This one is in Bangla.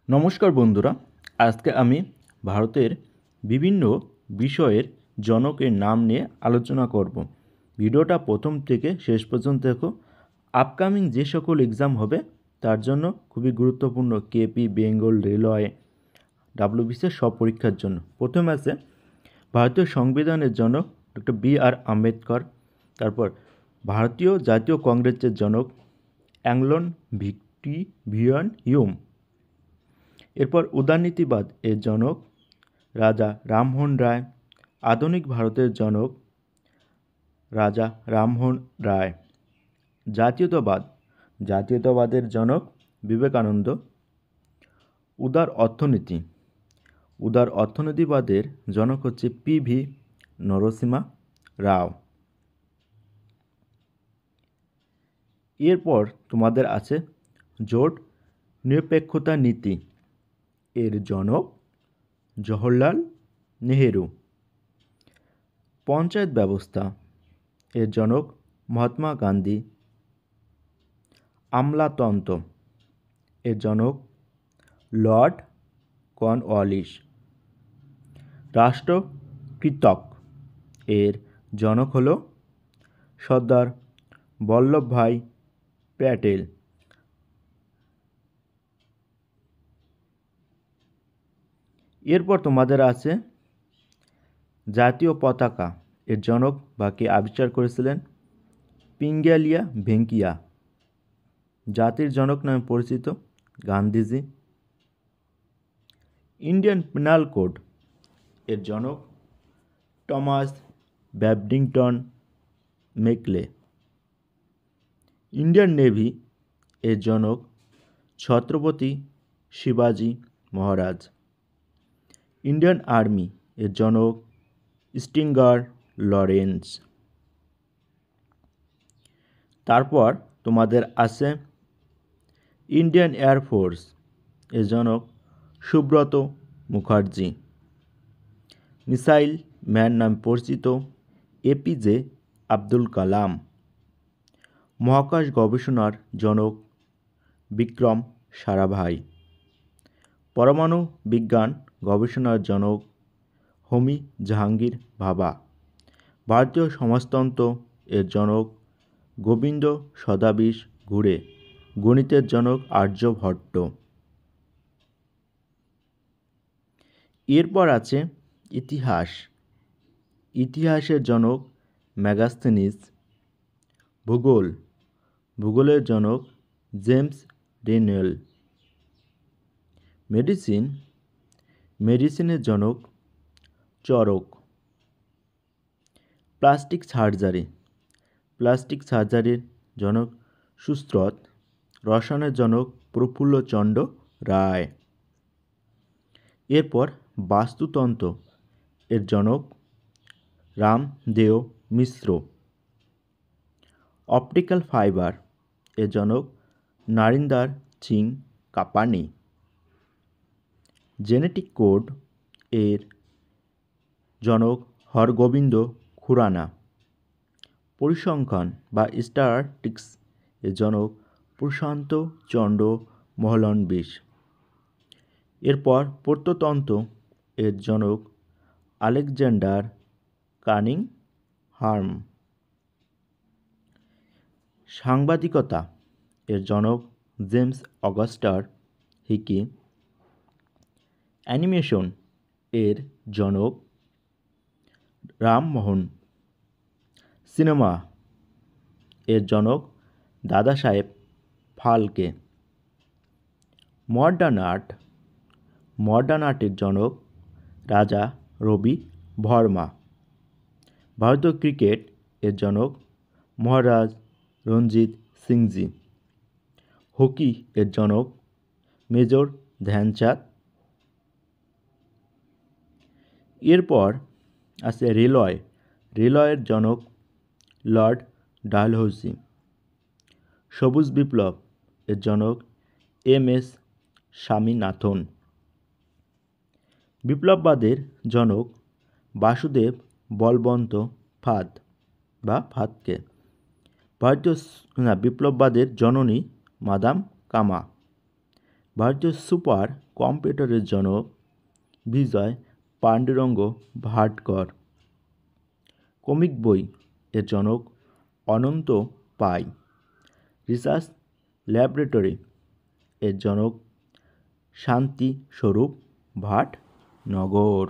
নমস্কার বন্ধুরা, আজকে আমি ভারতের বিভিন্ন বিষয়ের জনকের নাম নিয়ে আলোচনা করব। ভিডিওটা প্রথম থেকে শেষ পর্যন্ত দেখো। আপকামিং যে সকল এক্সাম হবে তার জন্য খুবই গুরুত্বপূর্ণ, কেপি, বেঙ্গল, রেলওয়ে, ডাব্লিউবিসিএস সব পরীক্ষার জন্য। প্রথমে আছে ভারতীয় সংবিধানের জনক ডক্টর বি.আর. আম্বেদকর। তারপর ভারতীয় জাতীয় কংগ্রেসের জনক অ্যাংলন ভিক্টিভিয়ান হিউম। এরপর উদারনীতিবাদ এর জনক রাজা রামমোহন রায়। আধুনিক ভারতের জনক রাজা রামমোহন রায়। জাতীয়তাবাদের জনক বিবেকানন্দ। উদার অর্থনীতিবাদের জনক হচ্ছে পি.ভি. নরসিমহা রাও। এরপর তোমাদের আছে জোট নিরপেক্ষতা নীতি এর জনক জওহরলাল নেহেরু। পঞ্চায়েত ব্যবস্থা এর জনক মহাত্মা গান্ধী। আমলাতন্ত্র এর জনক লর্ড কর্নওয়ালিস। রাষ্ট্রকৃতক এর জনক হল সর্দার বল্লভভাই প্যাটেল। এরপর তোমাদের আছে জাতীয় পতাকা এর জনক বা কে আবিষ্কার করেছিলেন পিঙ্গালিয়া ভেঙ্কিয়া। জাতির জনক নামে পরিচিত গান্ধীজি। ইন্ডিয়ান পেনাল কোড এর জনক টমাস ব্যাবডিংটন মেকলে। ইন্ডিয়ান নেভি এর জনক ছত্রপতি শিবাজি মহারাজ। ইন্ডিয়ান আর্মি এর জনক স্টিঙ্গার লরেন্স। তারপর তোমাদের আছে ইন্ডিয়ান এয়ারফোর্স এর জনক সুব্রত মুখার্জি। মিসাইল ম্যান নামে পরিচিত এপিজে আব্দুল কালাম। মহাকাশ গবেষণার জনক বিক্রম সারাভাই। পরমাণু বিজ্ঞান গবেষণার জনক হোমি জাহাঙ্গীর ভাবা। ভারতীয় সমাজতন্ত্র এর জনক গোবিন্দ সদাবিশ ঘুরে। গণিতের জনক আর্যভট্ট। এরপর আছে ইতিহাসের জনক মেগাস্থেনিস। ভূগোলের জনক জেমস ডেনিয়েল। মেডিসিনের জনক চরক। প্লাস্টিক সার্জারির জনক সুশ্রুত। রসায়নের জনক প্রফুল্লচন্দ্র রায়। এরপর বাস্তুতন্ত্র এর জনক রামদেও মিশ্র। অপটিক্যাল ফাইবার এর জনক নারিন্দার সিং কাপানি। জেনেটিক কোড এর জনক হরগোবিন্দ খুরানা। পরিসংখ্যান বা স্ট্যাটিস্টিক্স এর জনক প্রশান্ত চন্দ্র মহলানবিশ। এরপর প্রত্নতত্ত্ব এর জনক আলেকজান্ডার কানিংহাম। সাংবাদিকতা এর জনক জেমস অগাস্টার হিকি। অ্যানিমেশন এর জনক রামমোহন। সিনেমা এর জনক দাদা সাহেব ফালকে। মডার্ন আর্টের জনক রাজা রবি বর্মা। ভারতীয় ক্রিকেট এর জনক মহারাজ রঞ্জিত সিংজি। হকি এর জনক মেজর ধ্যানচাঁদ। এরপর আছে রেলওয়ের জনক লর্ড ডালহৌসি। সবুজ বিপ্লব এর জনক এম.এস. স্বামীনাথন। বিপ্লববাদের জনক বাসুদেব বলবন্ত ফাতকে। ভারতীয় বিপ্লববাদের জননী মাদাম কামা। ভারতীয় সুপার কম্পিউটারের জনক বিজয় পাণ্ডুরঙ্গ ভাটকর। কমিক বই এর জনক অনন্ত পাই। রিসার্চ ল্যাবরেটরি এর জনক শান্তি স্বরূপ ভাটনগর।